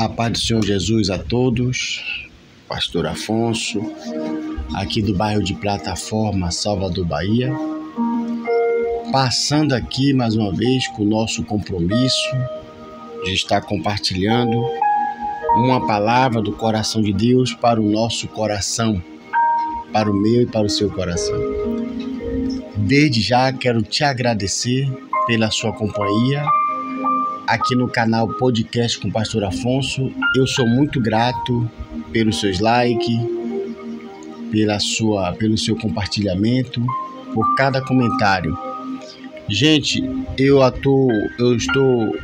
A paz do Senhor Jesus a todos, Pastor Afonso, aqui do bairro de Plataforma, Salvador, Bahia, passando aqui mais uma vez com o nosso compromisso de estar compartilhando uma palavra do coração de Deus para o nosso coração, para o meu e para o seu coração. Desde já quero te agradecer pela sua companhia aqui no canal Podcast com Pastor Afonso. Eu sou muito grato pelos seus likes, pelo seu compartilhamento, por cada comentário. Gente,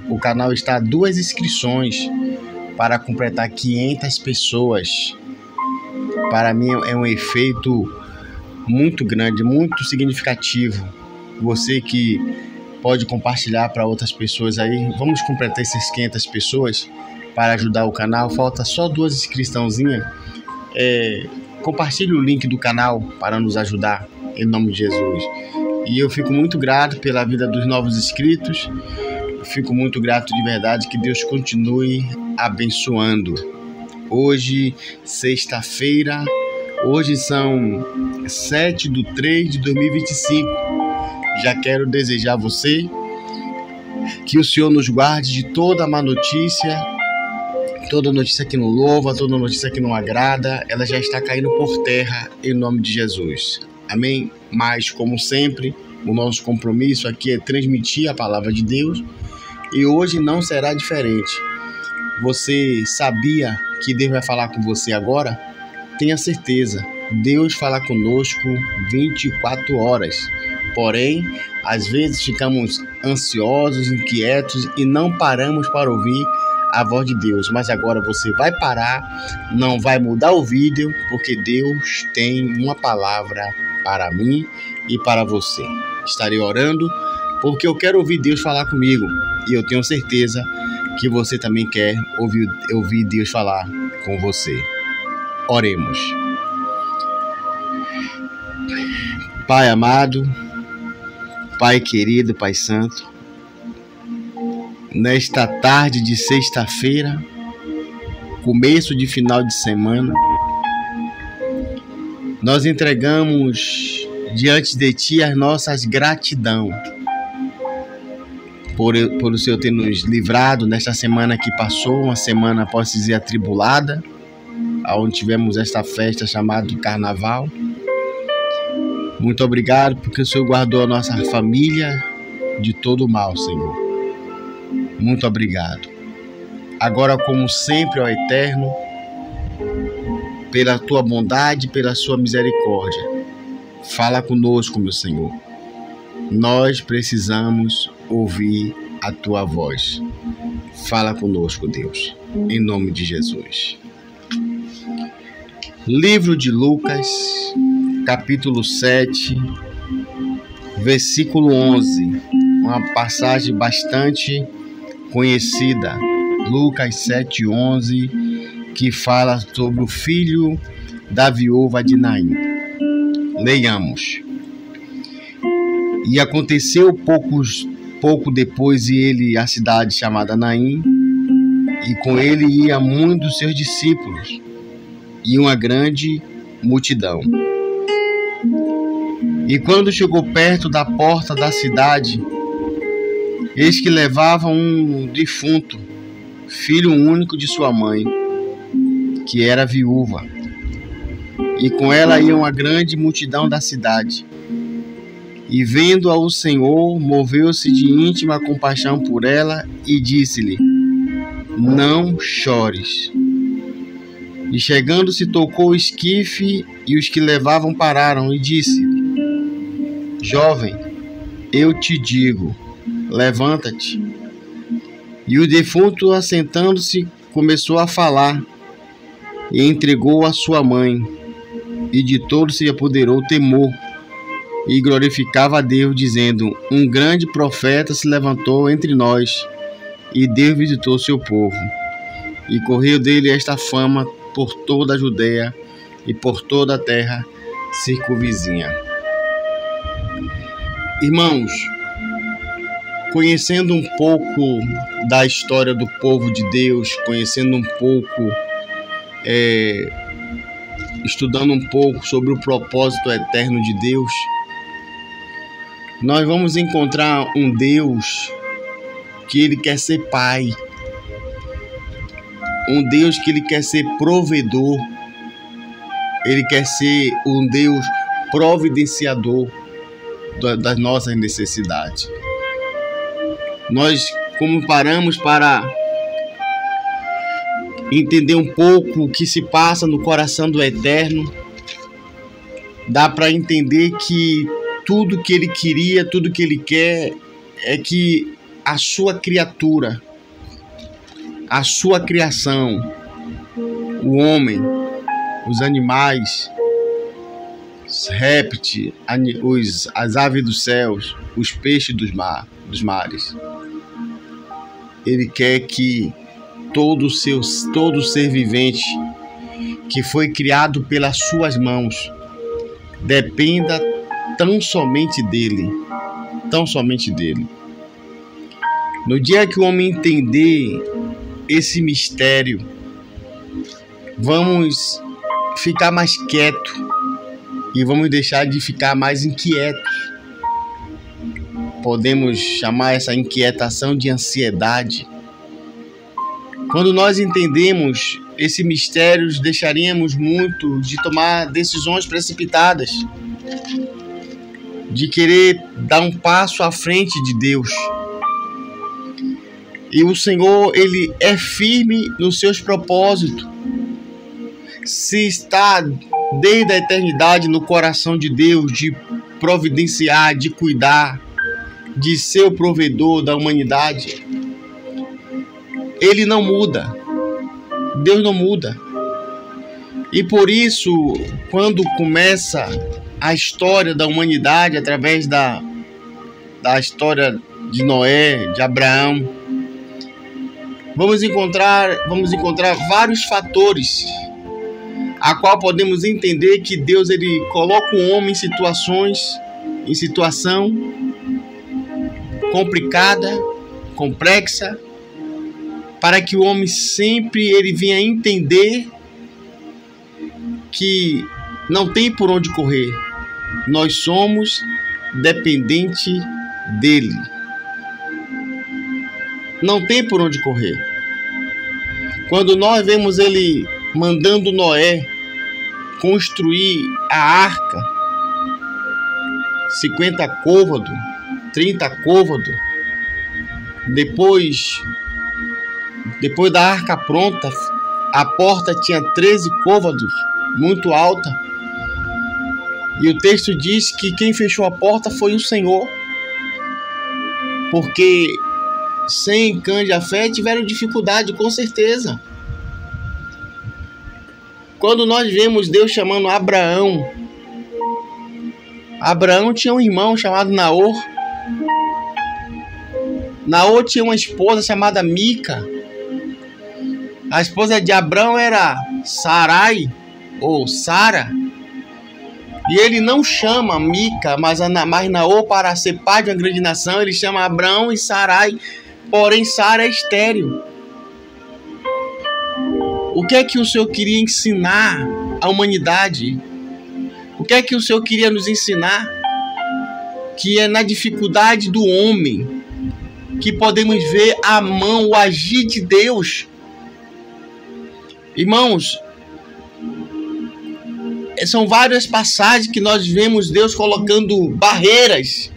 o canal está a 2 inscrições para completar 500 pessoas. Para mim é um efeito muito grande, muito significativo. Você que pode compartilhar para outras pessoas aí. Vamos completar essas 500 pessoas para ajudar o canal. Falta só 2 inscriçãozinhas. Compartilhe o link do canal para nos ajudar, em nome de Jesus. E eu fico muito grato pela vida dos novos inscritos. Eu fico muito grato de verdade. Que Deus continue abençoando. Hoje, sexta-feira, hoje são 7/3/2025. Já quero desejar a você que o Senhor nos guarde de toda má notícia, toda notícia que não louva, toda notícia que não agrada, ela já está caindo por terra em nome de Jesus. Amém? Mas, como sempre, o nosso compromisso aqui é transmitir a palavra de Deus e hoje não será diferente. Você sabia que Deus vai falar com você agora? Tenha certeza, Deus fala conosco 24 horas. Porém, às vezes ficamos ansiosos, inquietos e não paramos para ouvir a voz de Deus. Mas agora você vai parar, não vai mudar o vídeo, porque Deus tem uma palavra para mim e para você. Estarei orando porque eu quero ouvir Deus falar comigo e eu tenho certeza que você também quer ouvir Deus falar com você. Oremos. Pai amado, Pai querido, Pai santo, nesta tarde de sexta-feira, começo de final de semana, nós entregamos diante de Ti as nossas gratidão por o Senhor ter nos livrado nesta semana que passou, uma semana, posso dizer, atribulada, onde tivemos esta festa chamada Carnaval. Muito obrigado porque o Senhor guardou a nossa família de todo o mal, Senhor. Muito obrigado. Agora, como sempre, ó Eterno, pela Tua bondade, pela Sua misericórdia, fala conosco, meu Senhor. Nós precisamos ouvir a Tua voz. Fala conosco, Deus, em nome de Jesus. Livro de Lucas, capítulo 7, versículo 11, uma passagem bastante conhecida, Lucas 7:11, que fala sobre o filho da viúva de Naim. Leiamos. E aconteceu pouco depois ele à cidade chamada Naim, e com ele ia muitos dos seus discípulos, e uma grande multidão. E quando chegou perto da porta da cidade, eis que levava um defunto, filho único de sua mãe, que era viúva. E com ela ia uma grande multidão da cidade. E vendo-a o Senhor, moveu-se de íntima compaixão por ela e disse-lhe: não chores. E chegando-se, tocou o esquife, e os que levavam pararam, e disse-lhe: jovem, eu te digo, levanta-te. E o defunto, assentando-se, começou a falar, e entregou a sua mãe, e de todo se apoderou temor, e glorificava a Deus, dizendo: um grande profeta se levantou entre nós, e Deus visitou seu povo. E correu dele esta fama por toda a Judeia e por toda a terra circunvizinha. Irmãos, conhecendo um pouco da história do povo de Deus, conhecendo um pouco, estudando um pouco sobre o propósito eterno de Deus, nós vamos encontrar um Deus que Ele quer ser Pai, um Deus que Ele quer ser provedor, Ele quer ser um Deus providenciador das nossas necessidades. Nós, como paramos para entender um pouco o que se passa no coração do Eterno, dá para entender que tudo que Ele queria, tudo que Ele quer é que a sua criatura, a sua criação, o homem, os animais, os répteis, as aves dos céus, os peixes dos mares. Ele quer que todo ser vivente que foi criado pelas suas mãos dependa tão somente dele. No dia que o homem entender esse mistério, vamos ficar mais quietos e vamos deixar de ficar mais inquietos. Podemos chamar essa inquietação de ansiedade. Quando nós entendemos esse mistério, deixaríamos muito de tomar decisões precipitadas, de querer dar um passo à frente de Deus. E o Senhor, Ele é firme nos seus propósitos. Se está desde a eternidade no coração de Deus, de providenciar, de cuidar, de ser o provedor da humanidade, Ele não muda. Deus não muda. E por isso, quando começa a história da humanidade através da história de Noé, de Abraão, vamos encontrar vários fatores a qual podemos entender que Deus, Ele coloca o homem em situação complicada, complexa, para que o homem sempre ele venha entender que não tem por onde correr. Nós somos dependentes dele. Não tem por onde correr. Quando nós vemos ele mandando Noé construir a arca, 50 côvados, 30 côvados, depois da arca pronta, a porta tinha 13 côvados, muito alta, e o texto diz que quem fechou a porta foi o Senhor, porque sem cães de fé tiveram dificuldade, com certeza. Quando nós vemos Deus chamando Abraão tinha um irmão chamado Naor. Naor tinha uma esposa chamada Mica. A esposa de Abraão era Sarai, ou Sara. E ele não chama Mica, mas Naor, para ser pai de uma grande nação, ele chama Abraão e Sarai. Porém, Sara é estéril. O que é que o Senhor queria ensinar à humanidade? O que é que o Senhor queria nos ensinar? Que é na dificuldade do homem que podemos ver a mão, o agir de Deus. Irmãos, são várias passagens que nós vemos Deus colocando barreiras,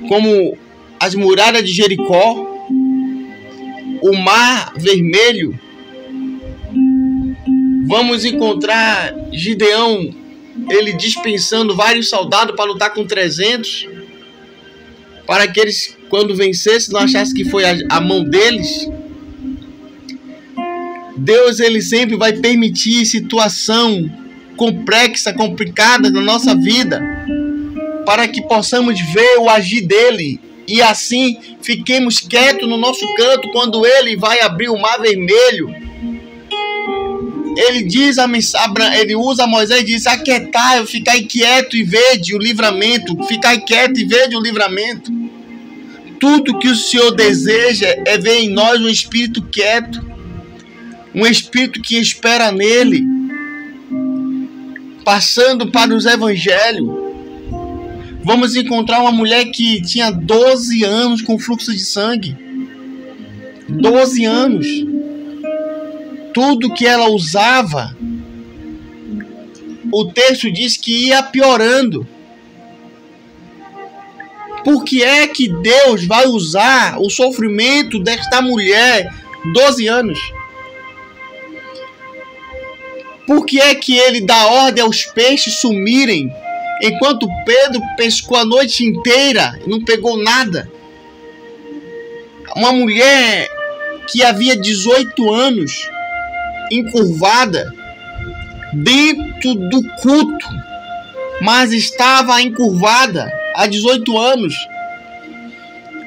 como as muralhas de Jericó, o mar vermelho. Vamos encontrar Gideão, ele dispensando vários soldados para lutar com 300, para que eles, quando vencessem, não achassem que foi a mão deles. Deus, ele sempre vai permitir situação complexa, complicada na nossa vida, para que possamos ver o agir dele, e assim fiquemos quietos no nosso canto quando ele vai abrir o mar vermelho. Ele diz ele usa Moisés e diz: aquietai, ficar quieto e vede o livramento, ficar quieto e vede o livramento. Tudo que o Senhor deseja é ver em nós um espírito quieto, um espírito que espera nele, passando para os evangelhos. Vamos encontrar uma mulher que tinha 12 anos com fluxo de sangue. 12 anos. Tudo que ela usava, o texto diz que ia piorando. Por que é que Deus vai usar o sofrimento desta mulher, 12 anos? Por que é que ele dá ordem aos peixes sumirem, enquanto Pedro pescou a noite inteira e não pegou nada? Uma mulher que havia 18 anos, encurvada, dentro do culto, mas estava encurvada há 18 anos.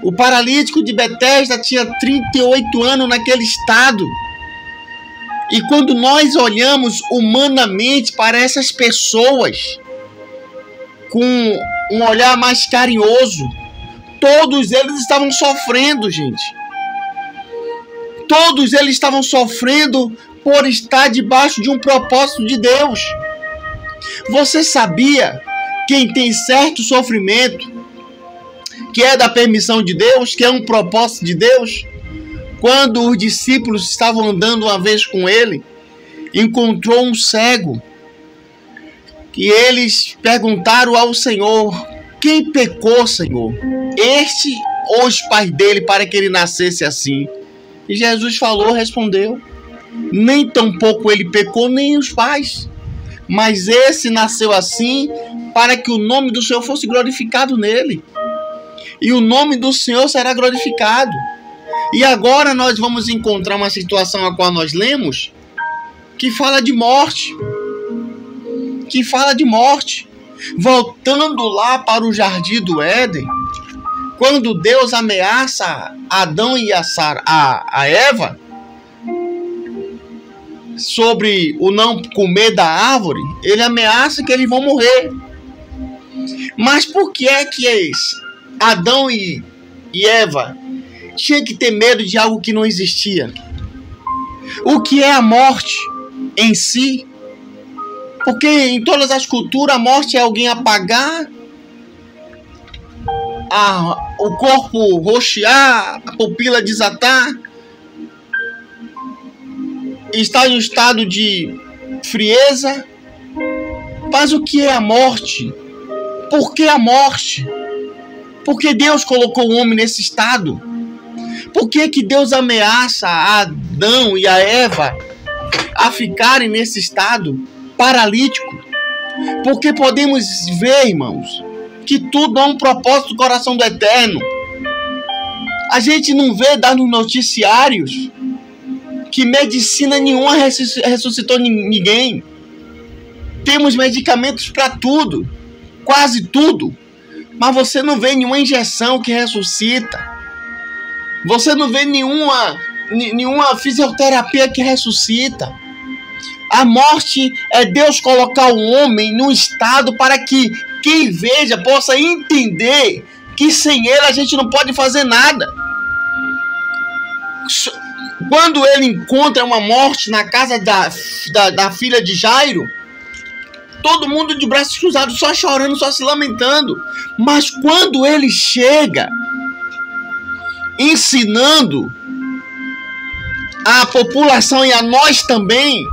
O paralítico de Betesda tinha 38 anos naquele estado. E quando nós olhamos humanamente para essas pessoas, com um olhar mais carinhoso, todos eles estavam sofrendo, gente. Todos eles estavam sofrendo por estar debaixo de um propósito de Deus. Você sabia quem tem certo sofrimento, que é da permissão de Deus, que é um propósito de Deus? Quando os discípulos estavam andando uma vez com ele, encontrou um cego, e eles perguntaram ao Senhor: quem pecou, Senhor? Este ou os pais dele, para que ele nascesse assim? E Jesus respondeu: nem tampouco ele pecou, nem os pais, mas esse nasceu assim para que o nome do Senhor fosse glorificado nele. E o nome do Senhor será glorificado. E agora nós vamos encontrar uma situação a qual nós lemos, que fala de morte. Que fala de morte. Voltando lá para o jardim do Éden, quando Deus ameaça Adão e a Eva sobre o não comer da árvore, ele ameaça que eles vão morrer. Mas por que é que Adão e Eva tinha que ter medo de algo que não existia? O que é a morte em si? Porque em todas as culturas a morte é alguém apagar, o corpo roxear, a pupila desatar, estar em um estado de frieza. Mas o que é a morte? Por que a morte? Porque Deus colocou o homem nesse estado. Por que que Deus ameaça a Adão e a Eva a ficarem nesse estado paralítico? Porque podemos ver, irmãos, que tudo é um propósito do coração do Eterno. A gente não vê dar nos noticiários que medicina nenhuma ressuscitou ninguém. Temos medicamentos para tudo, quase tudo, mas você não vê nenhuma injeção que ressuscita. Você não vê nenhuma fisioterapia que ressuscita. A morte é Deus colocar o homem num estado para que quem veja possa entender que sem ele a gente não pode fazer nada. Quando ele encontra uma morte na casa da filha de Jairo, todo mundo de braços cruzados, só chorando, só se lamentando. Mas quando ele chega ensinando a população e a nós também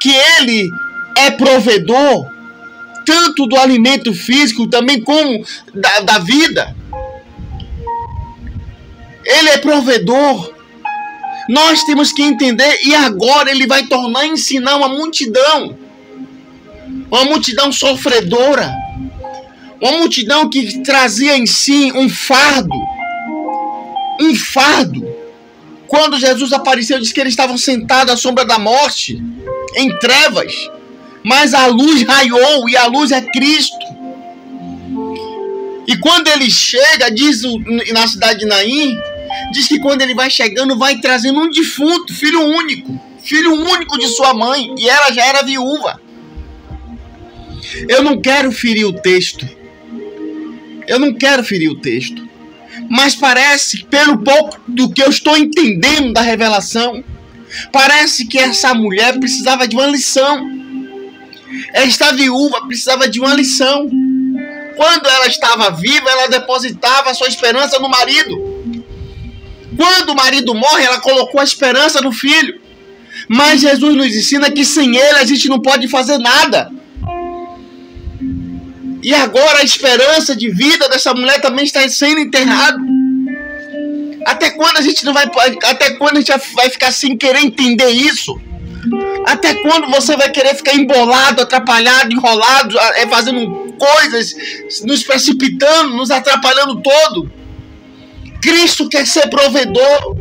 que ele é provedor, tanto do alimento físico também como da vida. Ele é provedor. Nós temos que entender, e agora ele vai ensinar uma multidão sofredora, uma multidão que trazia em si um fardo. Quando Jesus apareceu, disse que eles estavam sentados à sombra da morte, em trevas, mas a luz raiou, e a luz é Cristo. E quando ele chega, diz na cidade de Naim, diz que quando ele vai chegando, vai trazendo um defunto, filho único de sua mãe, e ela já era viúva. Eu não quero ferir o texto, Mas parece, pelo pouco do que eu estou entendendo da revelação, parece que essa mulher precisava de uma lição. Esta viúva precisava de uma lição. Quando ela estava viva, ela depositava a sua esperança no marido. Quando o marido morre, ela colocou a esperança no filho. Mas Jesus nos ensina que sem ele a gente não pode fazer nada. E agora a esperança de vida dessa mulher também está sendo enterrada. Até quando a gente vai ficar sem querer entender isso? Até quando você vai querer ficar embolado, atrapalhado, enrolado, fazendo coisas, nos precipitando, nos atrapalhando todo? Cristo quer ser provedor.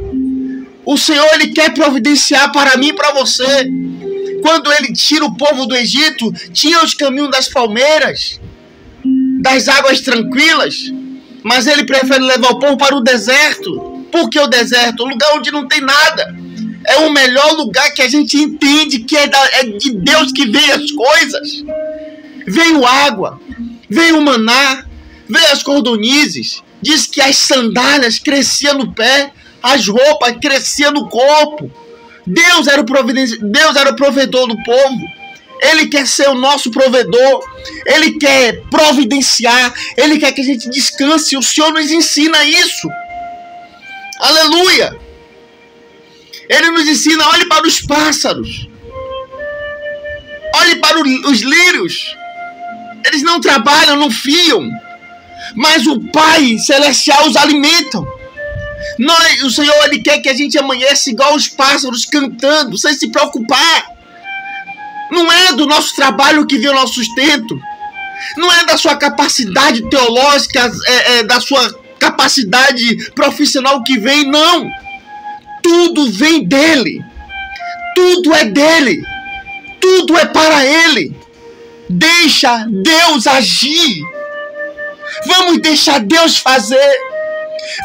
O Senhor, Ele quer providenciar para mim e para você. Quando Ele tira o povo do Egito, tinha os caminhos das palmeiras, das águas tranquilas, mas Ele prefere levar o povo para o deserto. Por que o deserto? Um lugar onde não tem nada. É o melhor lugar que a gente entende que é de Deus que vem as coisas. Veio água, veio o maná, veio as cordonizes. Diz que as sandálias cresciam no pé, as roupas cresciam no corpo. Deus era o provedor do povo. Ele quer ser o nosso provedor. Ele quer providenciar. Ele quer que a gente descanse. O Senhor nos ensina isso. Aleluia! Ele nos ensina, olhe para os pássaros. Olhe para os lírios. Eles não trabalham, não fiam. Mas o Pai Celestial os alimentam. O Senhor, Ele quer que a gente amanheça igual os pássaros, cantando, sem se preocupar. Não é do nosso trabalho que vem o nosso sustento. Não é da sua capacidade teológica, da sua capacidade profissional que vem, não. Tudo vem dEle. Tudo é dEle. Tudo é para Ele. Deixa Deus agir. Vamos deixar Deus fazer.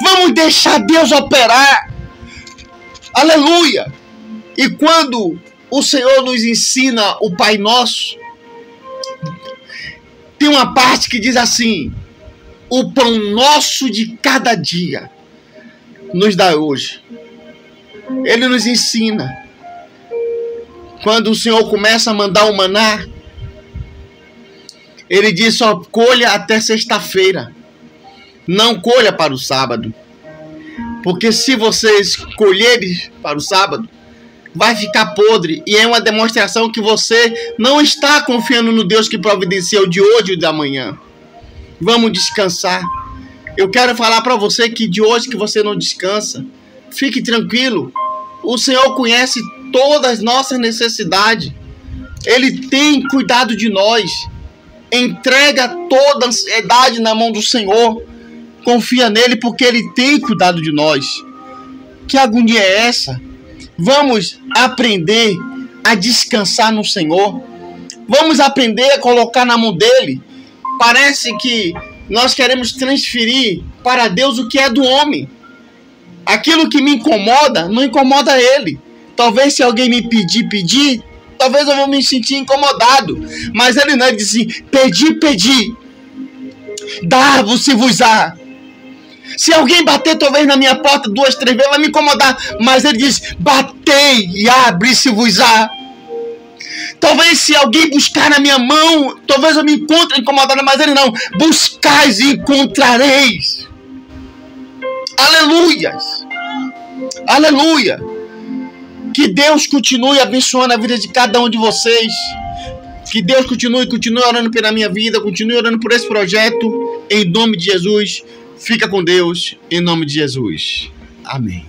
Vamos deixar Deus operar. Aleluia. E quando o Senhor nos ensina o Pai Nosso, tem uma parte que diz assim: o pão nosso de cada dia nos dá hoje. Ele nos ensina. Quando o Senhor começa a mandar o maná, Ele diz: só colha até sexta-feira. Não colha para o sábado. Porque se vocês colherem para o sábado, vai ficar podre. E é uma demonstração que você não está confiando no Deus que providencia o de hoje e da manhã. Vamos descansar. Eu quero falar para você que de hoje que você não descansa, fique tranquilo. O Senhor conhece todas as nossas necessidades. Ele tem cuidado de nós. Entrega toda a ansiedade na mão do Senhor. Confia nele porque Ele tem cuidado de nós. Que agonia é essa? Vamos aprender a descansar no Senhor. Vamos aprender a colocar na mão dEle. Parece que nós queremos transferir para Deus o que é do homem. Aquilo que me incomoda, não incomoda Ele. Talvez se alguém me pedir, talvez eu vou me sentir incomodado. Mas Ele não, Ele diz assim: pedi, dar-vos-se-vos-á. Se alguém bater talvez na minha porta 2, 3 vezes, vai me incomodar. Mas Ele diz: batei e abre-se-vos-á. Talvez se alguém buscar na minha mão, talvez eu me encontre incomodado. Mas Ele não: buscais e encontrareis. Aleluias. Aleluia. Que Deus continue abençoando a vida de cada um de vocês. Que Deus continue orando pela minha vida. Continue orando por esse projeto. Em nome de Jesus. Fica com Deus. Em nome de Jesus. Amém.